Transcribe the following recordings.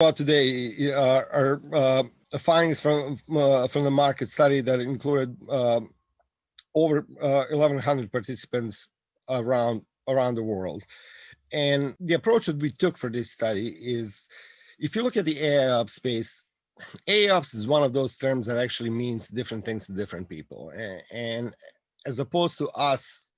About today are findings from the market study that included over 1,100 participants around the world. And the approach that we took for this study is, if you look at the AIOps space, AIOps is one of those terms that actually means different things to different people. And as opposed to us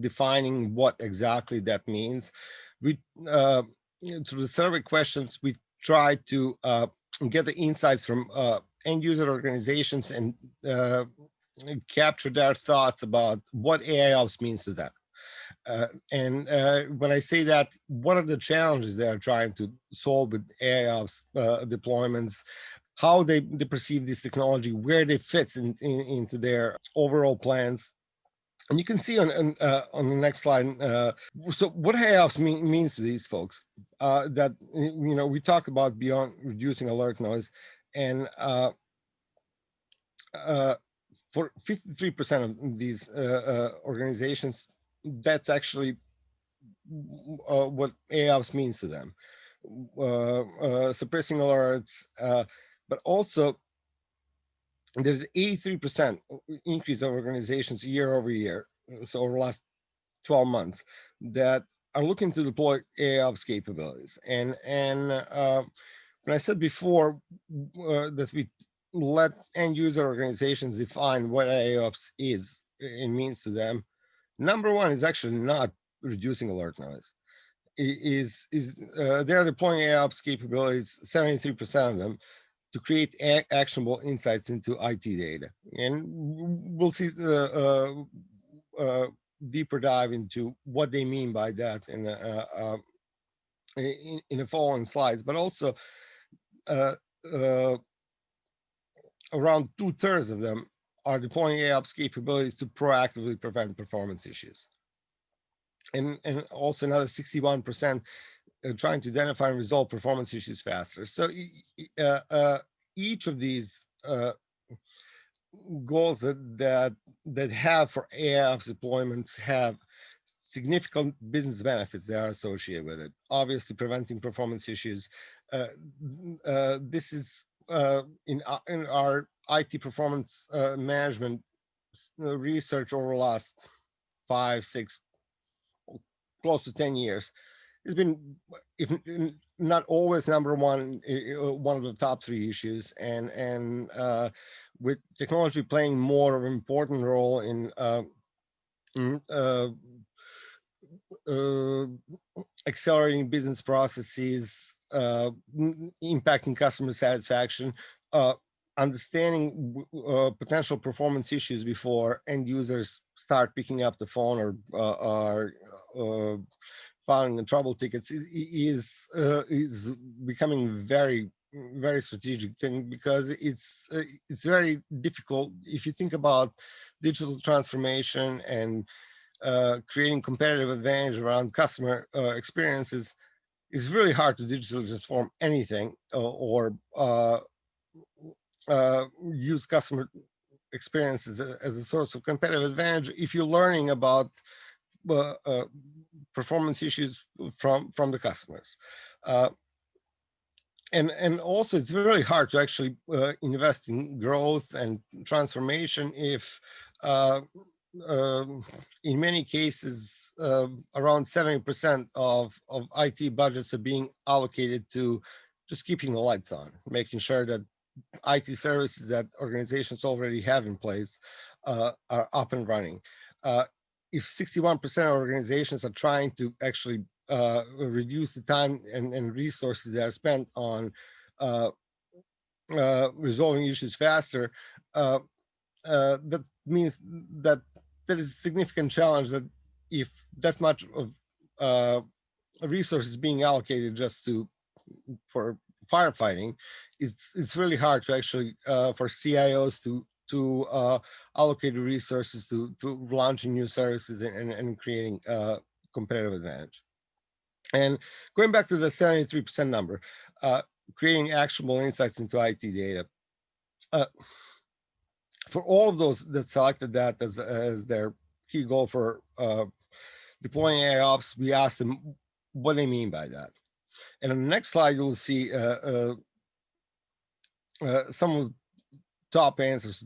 defining what exactly that means, we through the survey questions, we try to get the insights from end user organizations and capture their thoughts about what AIOps means to them. And when I say that, what are the challenges they are trying to solve with AIOps deployments, how they perceive this technology, where they fit into their overall plans. And you can see on the next slide. So what AIOps means to these folks, that we talk about beyond reducing alert noise, and for 53% of these organizations, that's actually what AIOps means to them. Suppressing alerts, but also there's 83% increase of organizations year over year, so over the last 12 months, that are looking to deploy AIOps capabilities. And when I said before that we let end user organizations define what AIOps is and means to them, number one is actually not reducing alert noise. They're deploying AIOps capabilities, 73% of them, to create actionable insights into IT data. And we'll see deeper dive into what they mean by that in the following slides. But also, around 2/3 of them are deploying AIOps capabilities to proactively prevent performance issues. And also another 61% trying to identify and resolve performance issues faster. So each of these goals that have for AIOps deployments have significant business benefits that are associated with it. Obviously, preventing performance issues. This is in our IT performance management research over the last 5, 6, close to 10 years. It's been, if not always, number one of the top 3 issues, and with technology playing more of an important role in accelerating business processes, impacting customer satisfaction, understanding potential performance issues before end users start picking up the phone or filing trouble tickets is becoming very strategic thing, because it's very difficult. If you think about digital transformation and creating competitive advantage around customer experiences, it's really hard to digitally transform anything or use customer experiences as a source of competitive advantage if you're learning about performance issues from the customers. And also, it's really hard to actually invest in growth and transformation if in many cases, around 70% of IT budgets are being allocated to just keeping the lights on, making sure that IT services that organizations already have in place are up and running. If 61% of organizations are trying to actually reduce the time and resources that are spent on resolving issues faster, that means that there is a significant challenge that if that much of resources being allocated just for firefighting, it's really hard to actually for CIOs to allocate resources to launching new services and creating competitive advantage. And going back to the 73% number, creating actionable insights into IT data. For all of those that selected that as their key goal for deploying AIOps, we asked them what they mean by that. And on the next slide, you'll see some of the top answers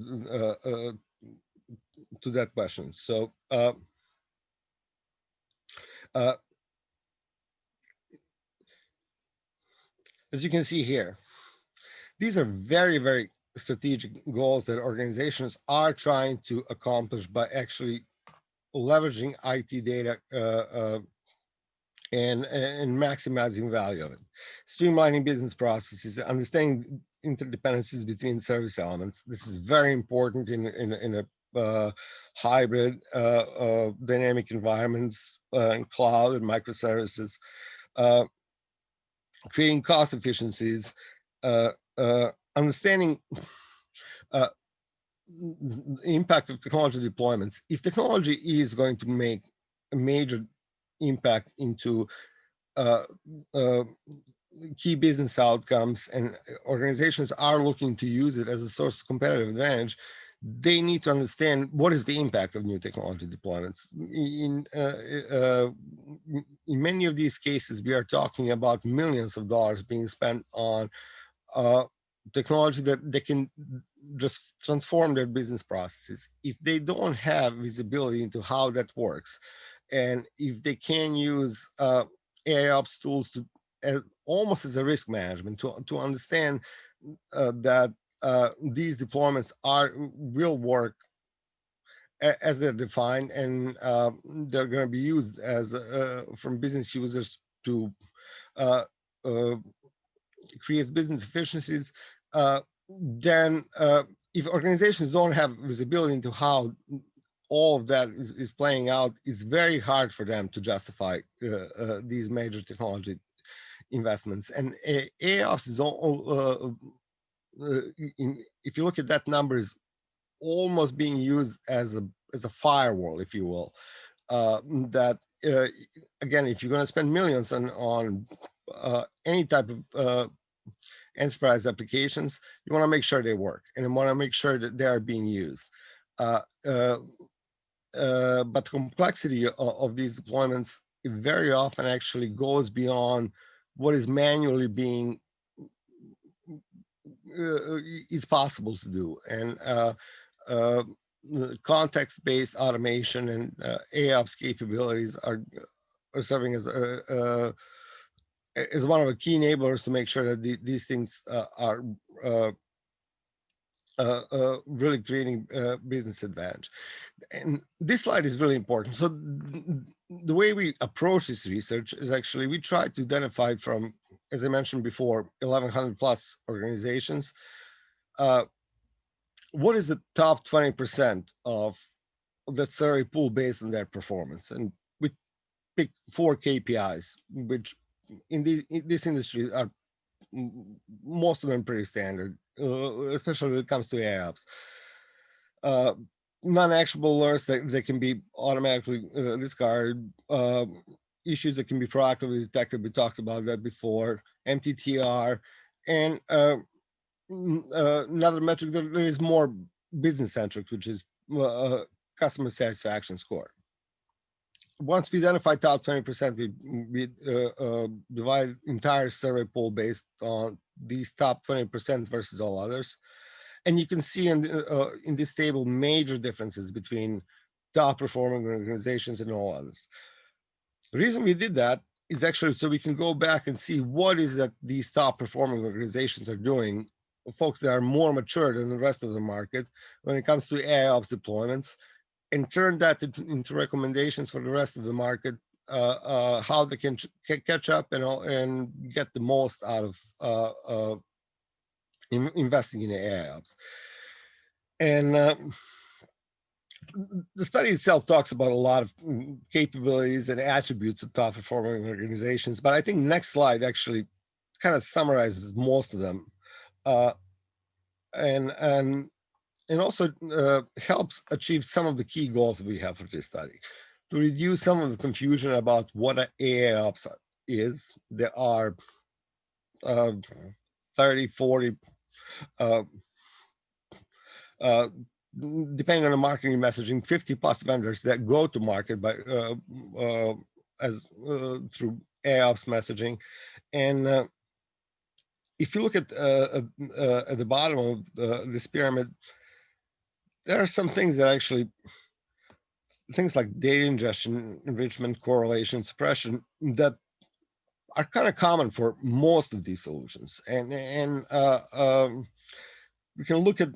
to that question. So as you can see here, these are very, very strategic goals that organizations are trying to accomplish by actually leveraging IT data and maximizing value of it. Streamlining business processes, understanding interdependencies between service elements. This is very important in a hybrid dynamic environments, cloud and microservices. Creating cost efficiencies, understanding the impact of technology deployments. If technology is going to make a major impact into key business outcomes and organizations are looking to use it as a source of competitive advantage, they need to understand what is the impact of new technology deployments. In many of these cases, we are talking about millions of dollars being spent on technology that they can just transform their business processes. If they don't have visibility into how that works, and if they can use AIOps tools to almost as a risk management to understand that these deployments will work as they're defined, and they're going to be used as from business users to create business efficiencies. Then if organizations don't have visibility into how all of that is playing out, it's very hard for them to justify these major technology investments. And AIOps is if you look at that number, is almost being used as a firewall, if you will. That again, if you're going to spend millions on any type of enterprise applications, you want to make sure they work, and you want to make sure that they are being used. But the complexity of these deployments very often actually goes beyond what is manually being is possible to do. And context-based automation and AIOps capabilities are serving as one of the key enablers to make sure that these things are really creating business advantage. And this slide is really important. So the way we approach this research is actually we try to identify from, as I mentioned before, 1,100 plus organizations, what is the top 20% of that survey pool based on their performance. And we pick 4 KPIs, which in this industry are most of them pretty standard, especially when it comes to AIOps. Non-actionable alerts that can be automatically discarded, issues that can be proactively detected. We talked about that before. MTTR, and another metric that is more business-centric, which is customer satisfaction score. Once we identify top 20%, we divide entire survey pool based on these top 20% versus all others. And you can see in this table major differences between top performing organizations and all others. The reason we did that is actually so we can go back and see what is that these top performing organizations are doing, folks that are more mature than the rest of the market when it comes to AIOps deployments, and turn that into recommendations for the rest of the market, how they can catch up and get the most out of investing in AIOps. And the study itself talks about a lot of capabilities and attributes of top performing organizations, but I think next slide actually kind of summarizes most of them, and also helps achieve some of the key goals that we have for this study. To reduce some of the confusion about what an AIOps is, there are 30, 40, depending on the marketing messaging, 50 plus vendors that go to market by through AIOps messaging. And if you look at the bottom of this pyramid, there are some things that actually, things like data ingestion, enrichment, correlation, suppression, that are kind of common for most of these solutions. And we can look at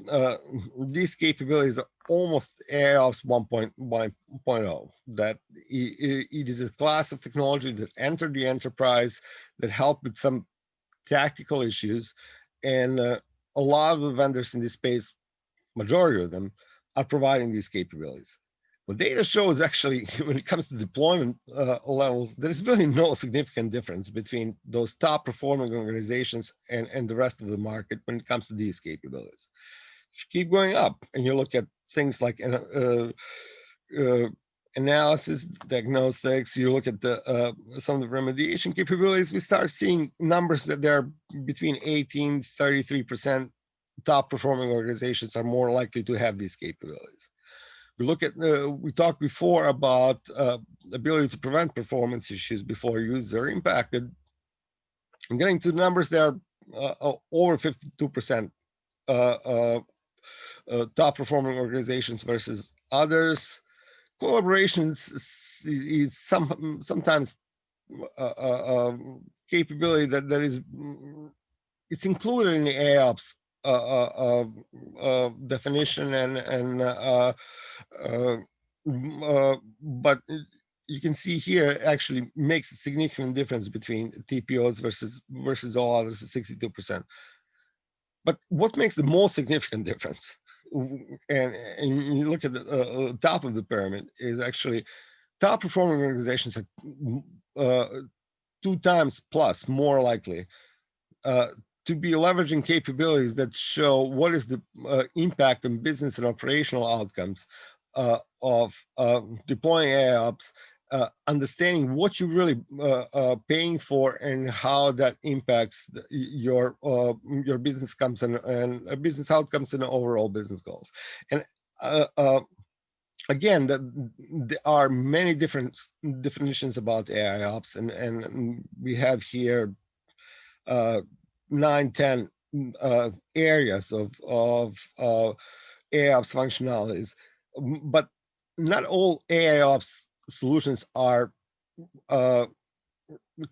these capabilities almost AIOps 1.0, that it is a class of technology that entered the enterprise, that help with some tactical issues. And a lot of the vendors in this space, majority of them, are providing these capabilities. What data shows actually, when it comes to deployment levels, there's really no significant difference between those top performing organizations and the rest of the market when it comes to these capabilities. If you keep going up and you look at things like analysis, diagnostics, you look at some of the remediation capabilities, we start seeing numbers that they're between 18, 33% top performing organizations are more likely to have these capabilities. We look at, we talked before about ability to prevent performance issues before users are impacted. I'm getting to the numbers that are over 52% top performing organizations versus others. Collaborations is sometimes capability that is, it's included in the AIOps definition, but you can see here it actually makes a significant difference between TPOs versus all others at 62%. But what makes the most significant difference, and you look at the top of the pyramid, is actually top performing organizations are 2 times plus more likely to be leveraging capabilities that show what is the impact on business and operational outcomes of deploying AIOps, understanding what you're really paying for and how that impacts your business outcomes and business outcomes and overall business goals. And again, there are many different definitions about AIOps, and we have here 9, 10 areas of AIOps functionalities, but not all AIOps solutions are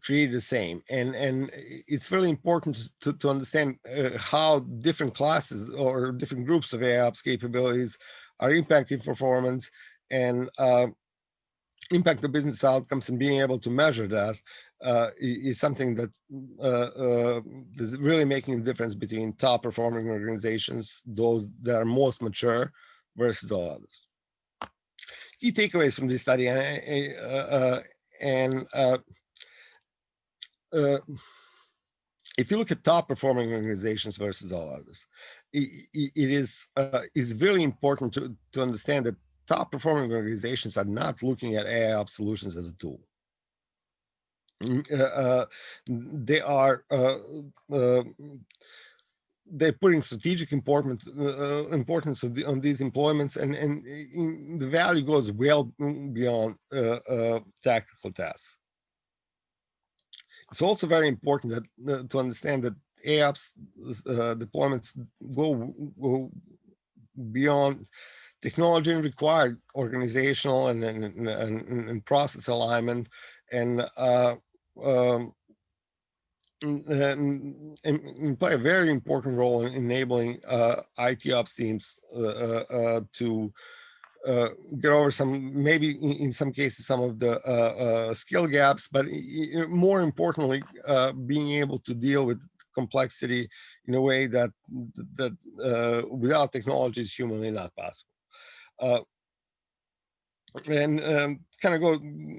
created the same, and it's really important to understand how different classes or different groups of AIOps capabilities are impacting performance and impact the business outcomes, and being able to measure that is something that is really making a difference between top performing organizations, those that are most mature, versus all others. Key takeaways from this study, if you look at top performing organizations versus all others, it is really important to understand that top performing organizations are not looking at AIOps solutions as a tool. They are they're putting strategic importance on these employments, and the value goes well beyond tactical tasks. It's also very important that to understand that AIOps deployments go beyond technology and required organizational and process alignment, and play a very important role in enabling IT ops teams to get over some, maybe in some cases, some of the skill gaps, but more importantly, being able to deal with complexity in a way that without technology is humanly not possible. And kind of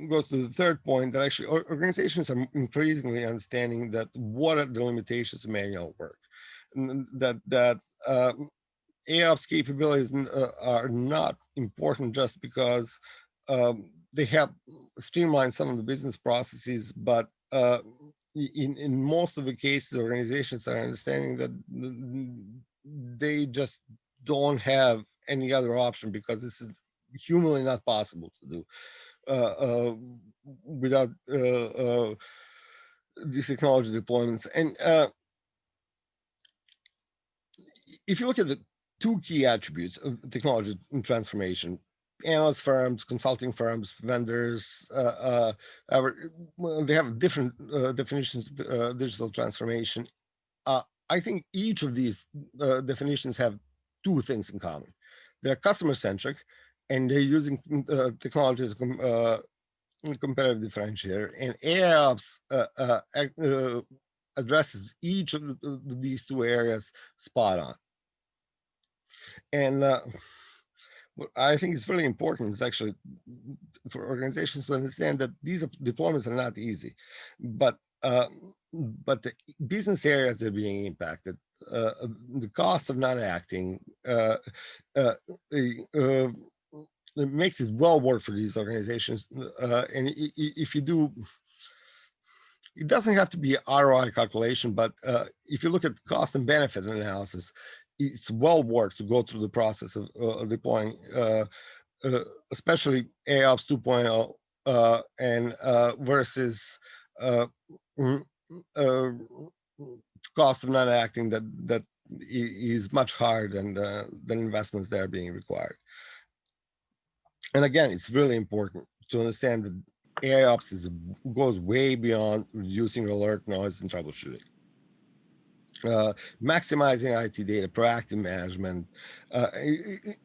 goes to the third point, that actually organizations are increasingly understanding that what are the limitations of manual work, and that AIOps capabilities are not important just because they have streamlined some of the business processes, but in most of the cases, organizations are understanding that they just don't have any other option, because this is humanly not possible to do without these technology deployments. And if you look at the two key attributes of technology transformation, analyst firms, consulting firms, vendors, they have different definitions of digital transformation. I think each of these definitions have two things in common. They're customer-centric, and they're using technology as a competitive differentiator. And AIOps addresses each of these two areas spot on. And what I think is really important is actually for organizations to understand that these deployments are not easy, but the business areas that are being impacted, the cost of not acting, it makes it well worth for these organizations. And if you do, it doesn't have to be ROI calculation, but if you look at cost and benefit analysis, it's well worth to go through the process of deploying, especially AIOps 2.0 and versus cost of not acting that is much higher than investments that are being required. And again, it's really important to understand that AIOps goes way beyond reducing alert noise and troubleshooting. Maximizing IT data, proactive management,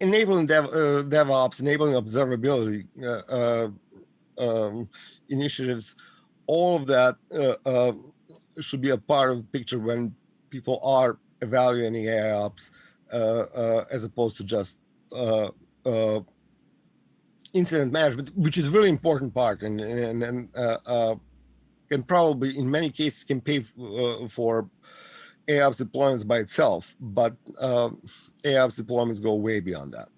enabling DevOps, enabling observability initiatives, all of that should be a part of the picture when people are evaluating AIOps as opposed to just incident management, which is a really important part and can probably, in many cases, can pay for AIOps deployments by itself, but AIOps deployments go way beyond that.